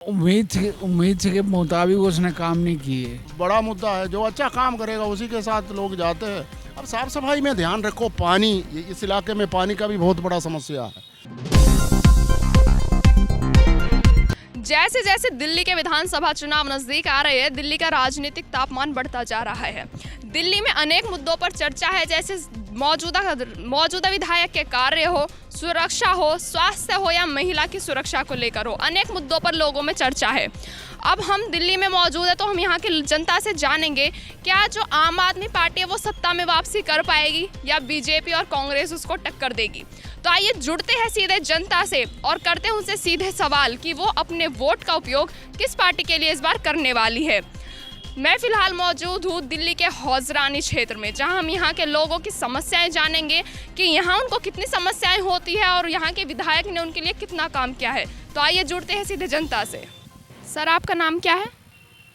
उम्मीद के मुताबिक उसने काम नहीं किए। बड़ा मुद्दा है, जो अच्छा काम करेगा उसी के साथ लोग जाते हैं। अब साफ सफाई में ध्यान रखो, पानी, इस इलाके में पानी का भी बहुत बड़ा समस्या है। जैसे जैसे दिल्ली के विधानसभा चुनाव नजदीक आ रहे हैं, दिल्ली का राजनीतिक तापमान बढ़ता जा रहा है। दिल्ली में अनेक मुद्दों पर चर्चा है, जैसे मौजूदा विधायक के कार्य हो, सुरक्षा हो, स्वास्थ्य हो या महिला की सुरक्षा को लेकर हो। अनेक मुद्दों पर लोगों में चर्चा है। अब हम दिल्ली में मौजूद है तो हम यहाँ की जनता से जानेंगे, क्या जो आम आदमी पार्टी है वो सत्ता में वापसी कर पाएगी या बीजेपी और कांग्रेस उसको टक्कर देगी। तो आइए जुड़ते हैं सीधे जनता से और करते हैं उनसे सीधे सवाल कि वो अपने वोट का उपयोग किस पार्टी के लिए इस बार करने वाली है। मैं फिलहाल मौजूद हूँ दिल्ली के हौजरानी क्षेत्र में, जहाँ हम यहाँ के लोगों की समस्याएं जानेंगे कि यहाँ उनको कितनी समस्याएं होती है और यहाँ के विधायक ने उनके लिए कितना काम किया है। तो आइए जुड़ते हैं सीधे जनता से। सर, आपका नाम क्या है?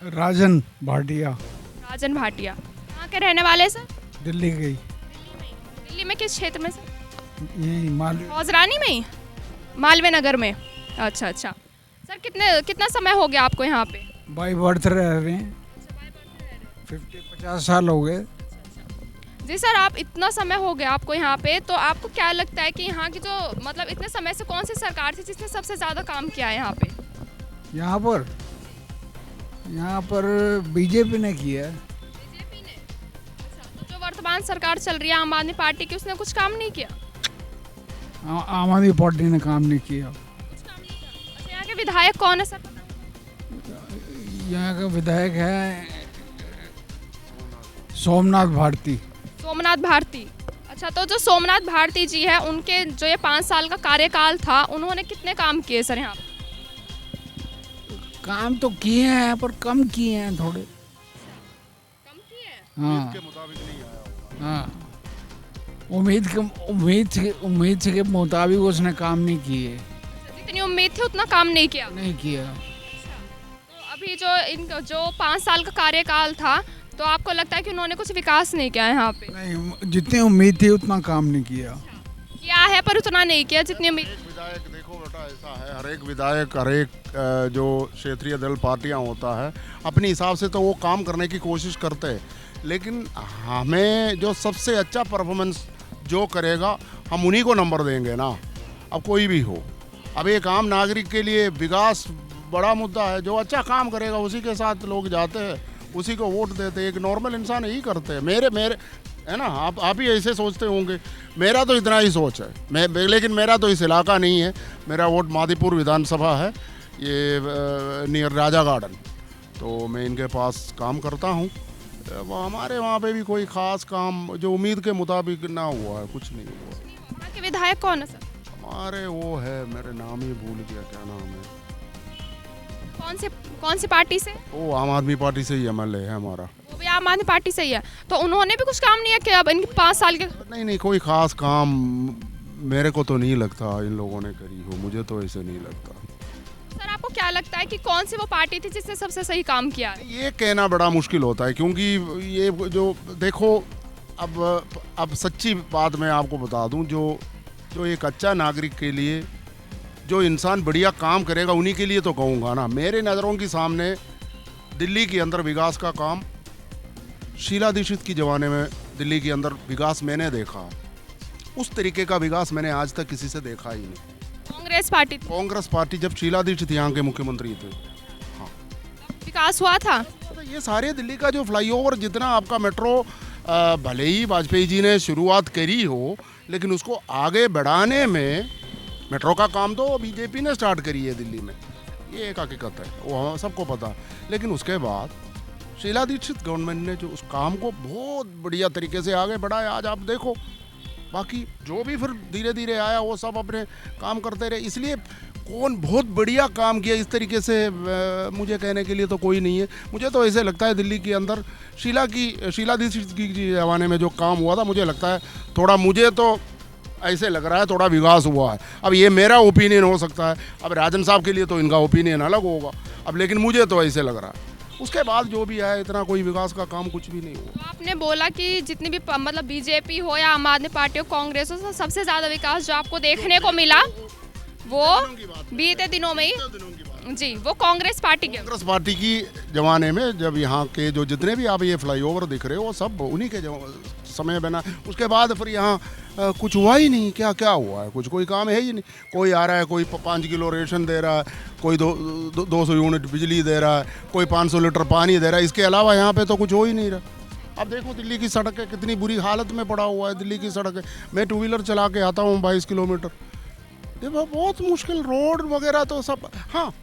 राजन भाटिया। राजन भाटिया। कहाँ के रहने वाले सर? दिल्ली गई। दिल्ली में किस क्षेत्र में सर? यही मालूम। हौजरानी में ही, मालवीय नगर में। अच्छा। सर, कितना समय हो गया आपको यहाँ पे? बाई बर्थ रह रहे हैं। 50 साल हो गए। जी सर, आप इतना समय हो गया आपको यहाँ पे, तो आपको क्या लगता है कि यहाँ की जो मतलब इतने समय से कौन सी सरकार थी जिसने सबसे ज़्यादा काम किया है यहाँ पे? यहाँ पर बीजेपी ने किया है। बीजेपी ने? अच्छा, तो जो वर्तमान सरकार चल रही है आम आदमी पार्टी की, उसने कुछ काम नहीं किया? आम आदमी पार्टी ने काम नहीं किया। कुछ काम नहीं किया। अच्छा, यहाँ के विधायक कौन है सर? यहाँ का विधायक है सोमनाथ भारती। सोमनाथ भारती। अच्छा, तो जो सोमनाथ भारती जी है, उनके जो ये 5 साल का कार्यकाल था, उन्होंने कितने काम किए सर यहाँ पे? काम तो किए हैं पर कम किए हैं थोड़े। कम किए हैं? हाँ के मुताबिक नहीं आया। हाँ, उम्मीद के मुताबिक उसने काम नहीं किए। जितनी उम्मीद थी उतना काम नहीं किया? नहीं किया। तो अभी जो 5 साल का कार्यकाल था, तो आपको लगता है कि उन्होंने कुछ विकास नहीं किया यहाँ पे? नहीं, जितनी उम्मीद थी उतना काम नहीं किया। किया है पर उतना नहीं किया जितनी उम्मीद। विधायक देखो बेटा, ऐसा है, हर एक विधायक, हर एक जो क्षेत्रीय दल पार्टियां होता है, अपने हिसाब से तो वो काम करने की कोशिश करते हैं, लेकिन हमें जो सबसे अच्छा परफॉर्मेंस जो करेगा हम उन्हीं को नंबर देंगे ना। अब कोई भी हो, अब एक आम नागरिक के लिए विकास बड़ा मुद्दा है। जो अच्छा काम करेगा उसी के साथ लोग जाते हैं, उसी को वोट देते हैं। एक नॉर्मल इंसान यही करते हैं। मेरे है ना, आप ही ऐसे सोचते होंगे। मेरा तो इतना ही सोच है। लेकिन मेरा तो इस इलाका नहीं है। मेरा वोट मादीपुर विधानसभा है, ये नियर राजा गार्डन। तो मैं इनके पास काम करता हूँ। हमारे वहाँ पे भी कोई ख़ास काम जो उम्मीद के मुताबिक ना हुआ है, कुछ नहीं हुआ। वहाँ के विधायक कौन है सर? हमारे वो है, मेरे नाम ही भूल गया, क्या नाम है। कौन सी पार्टी से? वो आम आदमी पार्टी से ही MLA है हमारा। वो भी आम आदमी पार्टी से ही है। तो उन्होंने भी कुछ काम नहीं किया अब इनके 5 साल के? नहीं, कोई ख़ास काम मेरे को तो नहीं लगता इन लोगों ने करी हो। मुझे तो ऐसे नहीं लगता। सर, आपको क्या लगता है कि कौन सी वो पार्टी थी जिसने सबसे सही काम किया है? ये कहना बड़ा मुश्किल होता है, क्योंकि ये जो देखो, अब सच्ची बात मैं आपको बता दूं, जो एक अच्छा नागरिक के लिए जो इंसान बढ़िया काम करेगा उन्हीं के लिए तो कहूँगा ना। मेरे नज़रों के सामने दिल्ली के अंदर विकास का काम, शीला दीक्षित की ज़माने में दिल्ली के अंदर विकास मैंने देखा। उस तरीके का विकास मैंने आज तक किसी से देखा ही नहीं। कांग्रेस पार्टी जब शीला दीक्षित यहाँ के मुख्यमंत्री थे, हाँ, विकास हुआ था। तो ये सारे दिल्ली का जो फ्लाईओवर, जितना आपका मेट्रो, भले ही वाजपेयी जी ने शुरुआत करी हो, लेकिन उसको आगे बढ़ाने में मेट्रो का काम तो बीजेपी ने स्टार्ट करी है दिल्ली में। ये एक हकीकत है, वो सबको पता है। लेकिन उसके बाद शीला दीक्षित गवर्नमेंट ने जो उस काम को बहुत बढ़िया तरीके से आगे बढ़ाया, आज आप देखो। बाकी जो भी फिर धीरे धीरे आया वो सब अपने काम करते रहे। इसलिए कौन बहुत बढ़िया काम किया इस तरीके से मुझे कहने के लिए तो कोई नहीं है। मुझे तो ऐसे लगता है दिल्ली के अंदर शीला दीक्षित की ज़माने में जो काम हुआ था, मुझे लगता है थोड़ा, मुझे तो ऐसे लग रहा है थोड़ा विकास हुआ है। अब ये मेरा ओपिनियन हो सकता है, अब राजन साहब के लिए तो इनका ओपिनियन अलग होगा। अब लेकिन मुझे तो ऐसे लग रहा है। उसके बाद जो भी है, इतना कोई विकास का काम कुछ भी नहीं हुआ। तो आपने बोला कि जितनी भी मतलब बीजेपी हो या आम आदमी पार्टी हो, कांग्रेस हो, सबसे ज़्यादा विकास जो आपको देखने को मिला वो बीते दिनों में ही। जी, वो कांग्रेस पार्टी के। कांग्रेस पार्टी की जमाने में जब यहाँ के जो जितने भी आप ये फ्लाईओवर दिख रहे हो वो सब उन्हीं के समय बना। उसके बाद फिर यहाँ कुछ हुआ ही नहीं। क्या क्या हुआ है? कुछ कोई काम है ही नहीं। कोई आ रहा है, कोई 5 किलो रेशन दे रहा है, कोई 200 यूनिट बिजली दे रहा है, कोई 500 लीटर पानी दे रहा है। इसके अलावा यहाँ पे तो कुछ हो ही नहीं रहा। अब देखो दिल्ली की सड़कें कितनी बुरी हालत में पड़ा हुआ है। दिल्ली की सड़कें, मैं 2 व्हीलर चला के आता हूँ 22 किलोमीटर, ये बहुत मुश्किल रोड वगैरह तो सब। हाँ,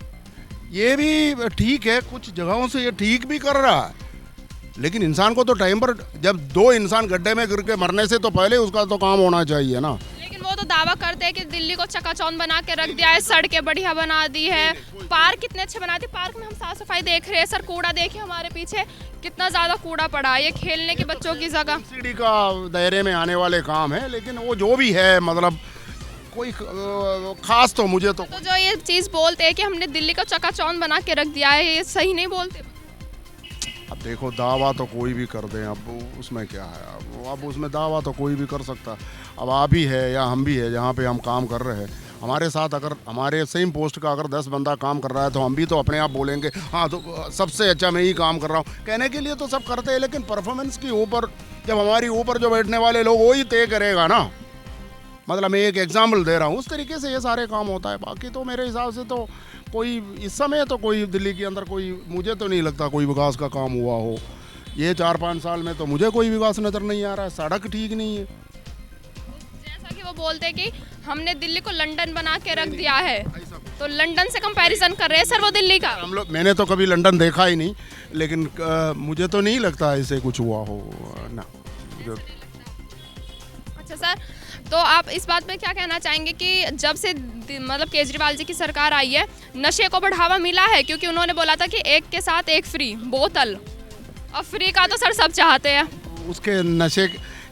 ये भी ठीक है, कुछ जगहों से ये ठीक भी कर रहा है, लेकिन इंसान को तो टाइम पर, जब 2 इंसान गड्ढे में गिर के मरने से तो पहले उसका तो काम होना चाहिए ना। लेकिन वो तो दावा करते हैं कि दिल्ली को चकाचौंध बना के रख दिया है, सड़कें बढ़िया बना दी है, पार्क कितने अच्छे बना दिए। पार्क में हम साफ सफाई देख रहे हैं सर, कूड़ा देखिए हमारे पीछे कितना ज्यादा कूड़ा पड़ा है, ये खेलने की बच्चों की जगह। सब्सिडी का दायरे में आने वाले काम है, लेकिन वो जो भी है मतलब कोई खास तो मुझे तो जो ये चीज बोलते हैं कि हमने दिल्ली को चकाचौंध बना के रख दिया है, ये सही नहीं बोलते। अब देखो दावा तो कोई भी कर दें, अब उसमें क्या है। अब उसमें दावा तो कोई भी कर सकता है। अब आप ही है या हम भी है, जहाँ पे हम काम कर रहे हैं, हमारे साथ अगर हमारे सेम पोस्ट का अगर 10 बंदा काम कर रहा है तो हम भी तो अपने आप बोलेंगे हाँ तो सबसे अच्छा मैं ही काम कर रहा हूँ। कहने के लिए तो सब करते हैं, लेकिन परफॉर्मेंस के ऊपर जब हमारी ऊपर जो बैठने वाले लोग वही तय करेगा ना। मतलब मैं एक एग्जाम्पल दे रहा हूँ, उस तरीके से ये सारे काम होता है। बाकी तो मेरे हिसाब से तो कोई इस समय तो कोई दिल्ली के अंदर कोई, मुझे तो नहीं लगता कोई विकास का काम हुआ हो। ये 4-5 साल में तो मुझे कोई विकास नज़र नहीं आ रहा है। सड़क ठीक नहीं है। जैसा कि वो बोलते हैं कि हमने दिल्ली को लंदन बना के रख दिया है, तो लंदन से कंपैरिजन कर रहे हैं सर वो दिल्ली का। हम लोग, मैंने तो कभी लंदन देखा ही नहीं, लेकिन मुझे तो नहीं लगता ऐसे कुछ हुआ हो ना। अच्छा सर, तो आप इस बात में क्या कहना चाहेंगे कि जब से मतलब केजरीवाल जी की सरकार आई है, नशे को बढ़ावा मिला है? क्योंकि उन्होंने बोला था कि एक के साथ एक फ्री बोतल, अब फ्री का तो सर सब चाहते हैं। उसके नशे,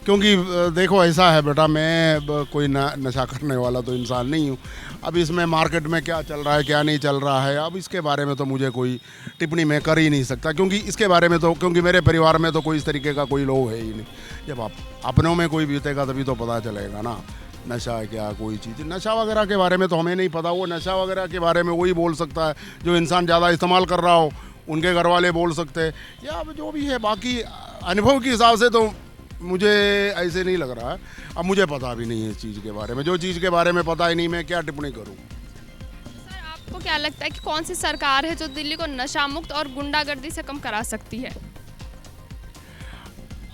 क्योंकि देखो ऐसा है बेटा, मैं कोई नशा करने वाला तो इंसान नहीं हूँ। अब इसमें मार्केट में क्या चल रहा है क्या नहीं चल रहा है, अब इसके बारे में तो मुझे कोई टिप्पणी मैं कर ही नहीं सकता, क्योंकि इसके बारे में तो, क्योंकि मेरे परिवार में तो कोई इस तरीके का कोई लोग है ही नहीं। जब आप अपनों में कोई बीतेगा तभी तो पता चलेगा ना नशा है क्या, कोई चीज़। नशा वगैरह के बारे में तो हमें नहीं पता। वो नशा वगैरह के बारे में वही बोल सकता है जो इंसान ज़्यादा इस्तेमाल कर रहा हो, उनके घर वाले बोल सकते हैं या जो भी है। बाकी अनुभव के हिसाब से तो मुझे ऐसे नहीं लग रहा है। अब मुझे पता भी नहीं है इस चीज़ के बारे में, जो चीज़ के बारे में पता ही नहीं, मैं क्या टिप्पणी करूँ। सर आपको क्या लगता है कि कौन सी सरकार है जो दिल्ली को नशा मुक्त और गुंडागर्दी से कम करा सकती है?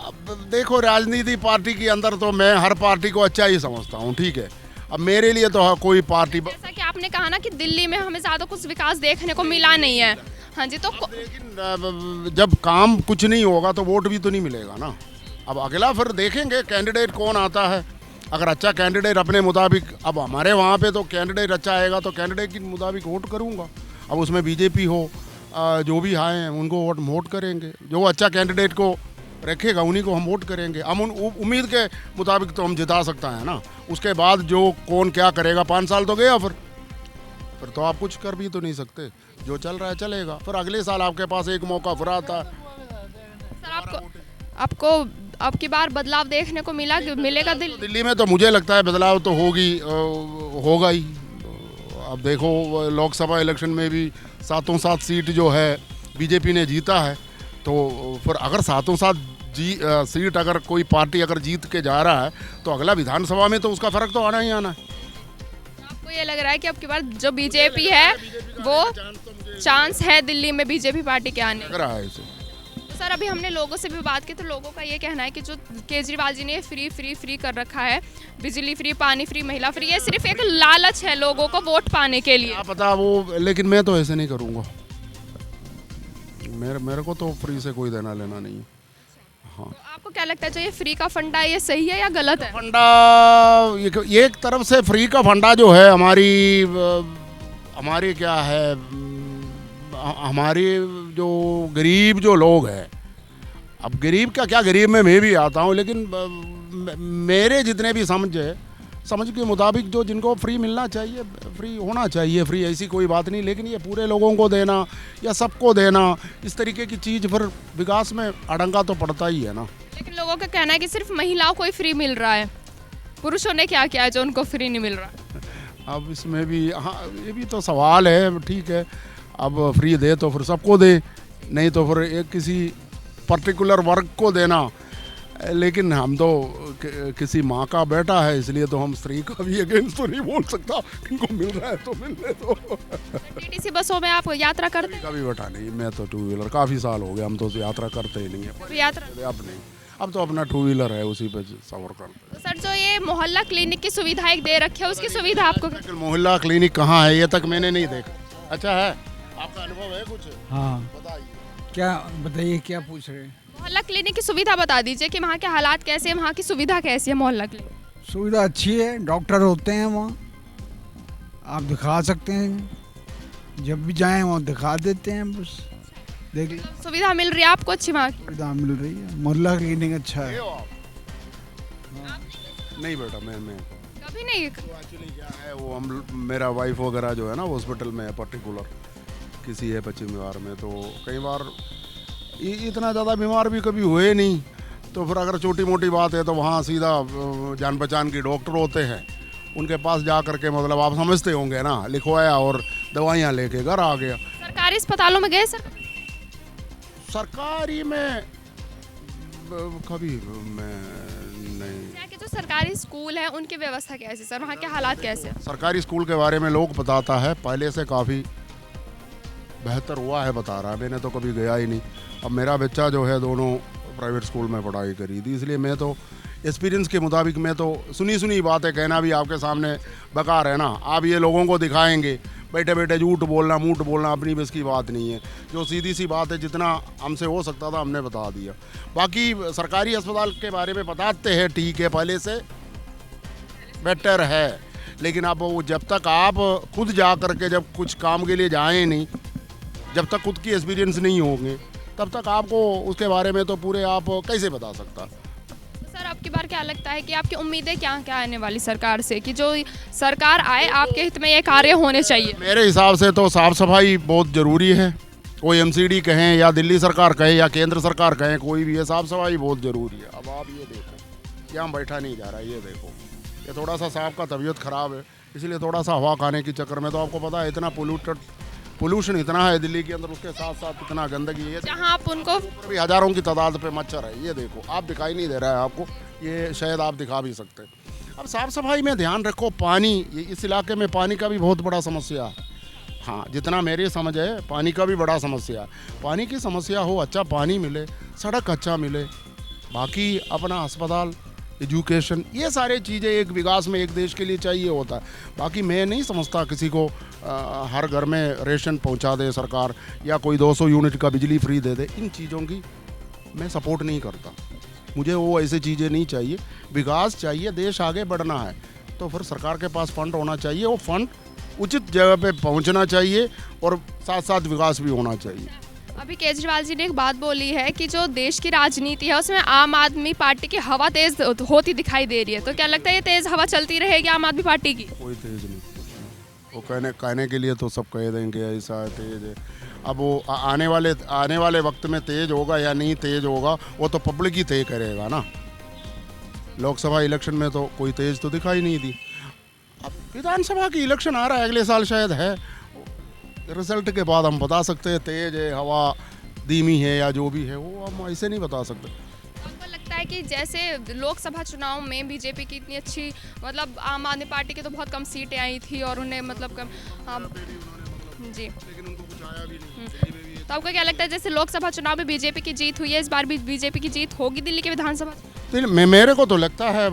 अब देखो, राजनीति पार्टी के अंदर तो मैं हर पार्टी को अच्छा ही समझता हूँ, ठीक है। अब मेरे लिए तो कोई पार्टी, जैसा कि आपने कहा ना कि दिल्ली में हमें ज़्यादा कुछ विकास देखने को मिला नहीं है। हाँ जी, तो लेकिन जब काम कुछ नहीं होगा तो वोट भी तो नहीं मिलेगा ना। अब अगला फिर देखेंगे कैंडिडेट कौन आता है। अगर अच्छा कैंडिडेट अपने मुताबिक, अब हमारे वहाँ पे तो कैंडिडेट अच्छा आएगा तो कैंडिडेट के मुताबिक वोट करूँगा। अब उसमें बीजेपी हो, जो भी आए हैं उनको वोट करेंगे। जो अच्छा कैंडिडेट को रखेगा उन्हीं को हम वोट करेंगे। हम उम्मीद के मुताबिक तो हम जिता सकता है ना। उसके बाद जो कौन क्या करेगा, 5 साल तो गया, फिर तो आप कुछ कर भी तो नहीं सकते। जो चल रहा है चलेगा, फिर अगले साल आपके पास एक मौका फिर आता है। सर आपको अब की बार बदलाव देखने को मिलेगा दिल्ली में? तो मुझे लगता है बदलाव तो होगा ही। अब देखो लोकसभा इलेक्शन में भी 7 सीट जो है बीजेपी ने जीता है, तो फिर अगर 7 सीट अगर कोई पार्टी अगर जीत के जा रहा है तो अगला विधानसभा में तो उसका फर्क तो आना ही आना है। आपको ये लग रहा है कि अब की बार जो बीजेपी है वो चांस है दिल्ली में बीजेपी पार्टी के आने? लग रहा है इसे। सर अभी हमने लोगों से भी बात की, तो लोगों का ये कहना है कि जो केजरीवाल जी ने फ्री कर रखा है, बिजली फ्री, पानी फ्री, महिला फ्री, ये सिर्फ एक लालच है लोगों को वोट पाने के लिए। क्या पता वो, लेकिन मैं तो ऐसे नहीं करूँगा। मेरे को तो फ्री से कोई देना लेना नहीं है। हाँ, तो आपको क्या लगता है जो ये फ्री का फंडा है ये सही है या गलत है? फंडा एक तरफ से फ्री का फंडा जो है हमारी क्या है, हमारे जो गरीब जो लोग हैं, अब गरीब का क्या, गरीब में मैं भी आता हूँ, लेकिन मेरे जितने भी समझ के मुताबिक जो जिनको फ्री मिलना चाहिए फ्री होना चाहिए। फ्री ऐसी कोई बात नहीं, लेकिन ये पूरे लोगों को देना या सबको देना, इस तरीके की चीज़ फिर विकास में अड़ंगा तो पड़ता ही है ना। लेकिन लोगों का कहना है कि सिर्फ महिलाओं को ही फ्री मिल रहा है, पुरुषों ने क्या किया है जो उनको फ्री नहीं मिल रहा? अब इसमें भी हाँ, ये भी तो सवाल है। ठीक है, अब फ्री दे तो फिर सबको दे, नहीं तो फिर एक किसी पर्टिकुलर वर्ग को देना। लेकिन हम तो किसी माँ का बेटा है, इसलिए तो हम स्त्री का भी अगेंस्ट तो नहीं बोल सकता। किनको मिल रहा है तो मिलने दो। टीटीसी बसों में आप यात्रा करते हैं? कभी बैठा नहीं, मैं तो टू व्हीलर काफ़ी साल हो गए, हम तो यात्रा करते ही नहीं है। कभी यात्रा? अब नहीं, अब तो अपना टू व्हीलर है, उसी पे सफर करते हैं। तो सर जो ये मोहल्ला क्लिनिक की सुविधा एक दे रखी है, उसकी सुविधा आपको? लेकिन मोहल्ला क्लिनिक कहाँ है ये तक मैंने नहीं देखा। अच्छा है, आपका अनुभव है कुछ? हाँ, बताइए। क्या बताइए, क्या पूछ रहे हैं? मोहल्ला क्लिनिक की सुविधा बता दीजिए कि वहाँ के हालात कैसे हैं, वहाँ की सुविधा कैसी है मोहल्ला क्लिनिक? सुविधा अच्छी है, डॉक्टर होते हैं वहाँ, आप दिखा सकते हैं, जब भी जाएं वहाँ दिखा देते हैं, बस देख लीजिए। सुविधा मिल रही है आपको अच्छी वहाँ की? सुविधा मिल रही है, मोहल्ला क्लिनिक अच्छा है। नहीं बेटा, मैं कभी नहीं? एक्चुअली क्या है, वो हम मेरा वाइफ वगैरह जो है ना, वो हॉस्पिटल में है पर्टिकुलर, किसी है पश्चिम बिहार में, तो कई बार इतना ज़्यादा बीमार भी कभी हुए नहीं। तो फिर अगर छोटी मोटी बात है तो वहाँ सीधा जान पहचान के डॉक्टर होते हैं, उनके पास जा करके, मतलब आप समझते होंगे ना, लिखवाया और दवाइयाँ लेके घर आ गया। सरकारी अस्पतालों में गए सर? सरकारी में कभी मैं नहीं। यहाँ के जो सरकारी स्कूल है उनकी व्यवस्था कैसी सर, वहाँ के हालात कैसे हैं? सरकारी स्कूल के बारे में लोग बताता है, पहले से काफ़ी बेहतर हुआ है बता रहा है, मैंने तो कभी गया ही नहीं। अब मेरा बच्चा जो है दोनों प्राइवेट स्कूल में पढ़ाई करी थी, इसलिए मैं तो एक्सपीरियंस के मुताबिक, मैं तो सुनी बातें कहना भी आपके सामने बेकार है ना। आप ये लोगों को दिखाएंगे, बैठे बैठे झूठ बोलना, मूठ बोलना अपनी बस की बात नहीं है। जो सीधी सी बात है, जितना हमसे हो सकता था हमने बता दिया। बाकी सरकारी अस्पताल के बारे में बताते हैं, ठीक है, पहले से बेटर है, लेकिन अब वो जब तक आप खुद जा करके जब कुछ काम के लिए जाएँ नहीं, जब तक खुद की एक्सपीरियंस नहीं होंगे, तब तक आपको उसके बारे में तो पूरे आप कैसे बता सकता। तो सर आपकी बार क्या लगता है कि आपकी उम्मीदें क्या क्या आने वाली सरकार से, कि जो सरकार आए आपके हित में ये कार्य होने चाहिए? मेरे हिसाब से तो साफ़ सफाई बहुत ज़रूरी है। कोई एमसीडी कहें या दिल्ली सरकार कहे या केंद्र सरकार कहें, कोई भी है, साफ़ सफाई बहुत ज़रूरी है। अब आप ये देखो, यहाँ बैठा नहीं जा रहा है, ये देखो, ये थोड़ा सा साहब का तबीयत ख़राब है, इसलिए थोड़ा सा हवा खाने के चक्कर में, तो आपको पता है इतना पोल्यूशन इतना है दिल्ली के अंदर, उसके साथ साथ इतना गंदगी है, जहाँ आप उनको भी हज़ारों की तादाद पे मच्छर है। ये देखो, आप दिखाई नहीं दे रहा है आपको, ये शायद आप दिखा भी सकते हैं। अब साफ़ सफाई में ध्यान रखो। पानी, इस इलाके में पानी का भी बहुत बड़ा समस्या है। हाँ, जितना मेरी समझ है, पानी का भी बड़ा समस्या है। पानी की समस्या हो, अच्छा पानी मिले, सड़क अच्छा मिले, बाकी अपना अस्पताल, एजुकेशन, ये सारी चीज़ें एक विकास में एक देश के लिए चाहिए होता है। बाकी मैं नहीं समझता किसी को हर घर में रेशन पहुंचा दे सरकार, या कोई 200 यूनिट का बिजली फ्री दे दे। इन चीज़ों की मैं सपोर्ट नहीं करता, मुझे वो ऐसी चीज़ें नहीं चाहिए। विकास चाहिए, देश आगे बढ़ना है, तो फिर सरकार के पास फंड होना चाहिए, वो फंड उचित जगह पे पहुंचना चाहिए, और साथ साथ विकास भी होना चाहिए। अभी केजरीवाल जी ने एक बात बोली है कि जो देश की राजनीति है उसमें आम आदमी पार्टी की हवा तेज होती दिखाई दे रही है, तो क्या लगता है ये तेज हवा चलती रहेगी आम आदमी पार्टी की? कोई तेज नहीं, वो कहने के लिए तो सब कह देंगे ऐसा तेज है। अब वो आने वाले वक्त में तेज होगा या नहीं तेज होगा, वो तो पब्लिक ही तय करेगा ना। लोकसभा इलेक्शन में तो कोई तेज तो दिखाई नहीं दी। अब विधानसभा की इलेक्शन आ रहा है, अगले साल शायद है, रिजल्ट के बाद हम बता सकते हैं तेज है, हवा धीमी है, या जो भी है, वो हम ऐसे नहीं बता सकते। आपको लगता है कि जैसे लोकसभा चुनाव में बीजेपी की इतनी अच्छी, मतलब आम आदमी पार्टी की तो बहुत कम सीटें आई थी और उन्हें मतलब कम जी, लेकिन उनको कुछ आया भी नहीं। तो आपको क्या लगता है जैसे लोकसभा चुनाव में बीजेपी की जीत हुई है, इस बार भी बीजेपी की जीत होगी दिल्ली के विधानसभा? मेरे को तो लगता है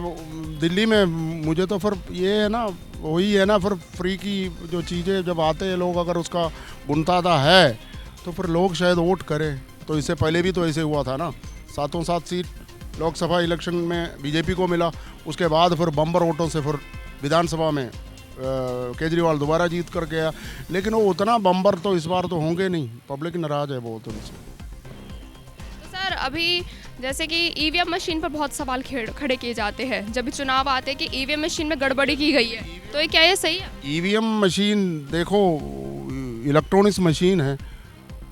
दिल्ली में, मुझे तो फिर ये है ना, वही है ना, फिर फ्री की जो चीज़ें जब आते हैं लोग, अगर उसका बुनतादा है तो फिर लोग शायद वोट करें। तो इससे पहले भी तो ऐसे हुआ था ना, 7 सीट लोकसभा इलेक्शन में बीजेपी को मिला, उसके बाद फिर बम्पर वोटों से फिर विधानसभा में केजरीवाल दोबारा जीत कर गया। लेकिन वो उतना बम्पर तो इस बार तो होंगे नहीं, पब्लिक नाराज है बहुत उनसे। तो सर अभी जैसे कि ईवीएम मशीन पर बहुत सवाल खड़े किए जाते हैं जब भी चुनाव आते हैं कि ईवीएम मशीन में गड़बड़ी की गई है, तो ये क्या ये सही है? ईवीएम मशीन देखो, इलेक्ट्रॉनिक्स मशीन है,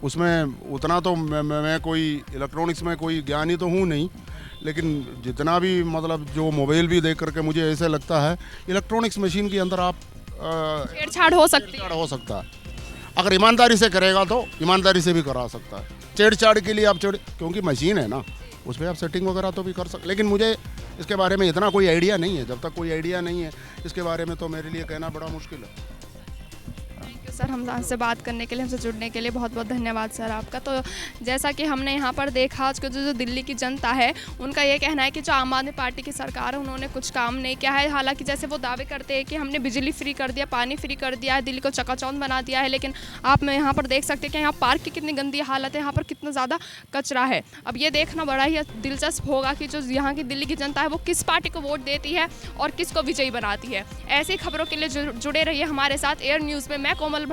उसमें उतना तो मैं कोई इलेक्ट्रॉनिक्स में कोई ज्ञानी तो हूँ नहीं, लेकिन जितना भी मतलब जो मोबाइल भी देख करके मुझे ऐसे लगता है, इलेक्ट्रॉनिक्स मशीन के अंदर आप छेड़छाड़ हो सकती है। छेड़छाड़ हो सकता है। अगर ईमानदारी से करेगा तो ईमानदारी से भी करा सकता है। छेड़छाड़ के लिए आप क्योंकि मशीन है ना, उस पर आप सेटिंग वगैरह तो भी कर सकते, लेकिन मुझे इसके बारे में इतना कोई आइडिया नहीं है। जब तक कोई आइडिया नहीं है इसके बारे में तो मेरे लिए कहना बड़ा मुश्किल है। सर, हमसे बात करने के लिए, हमसे जुड़ने के लिए बहुत बहुत धन्यवाद सर आपका। तो जैसा कि हमने यहाँ पर देखा, आज के जो दिल्ली की जनता है उनका ये कहना है कि जो आम आदमी पार्टी की सरकार है उन्होंने कुछ काम नहीं किया है। हालांकि जैसे वो दावे करते हैं कि हमने बिजली फ्री कर दिया, पानी फ्री कर दिया है, दिल्ली को चकाचौंध बना दिया है, लेकिन आप मैं यहाँ पर देख सकते हैं कि यहाँ पार्क की कितनी गंदी हालत है, यहाँ पर कितना ज़्यादा कचरा है। अब ये देखना बड़ा ही दिलचस्प होगा कि जो यहाँ की दिल्ली की जनता है वो किस पार्टी को वोट देती है और किसको विजयी बनाती है। ऐसी खबरों के लिए जुड़े रहिए हमारे साथ एयर न्यूज़ में। मैं कोमल भड़ा।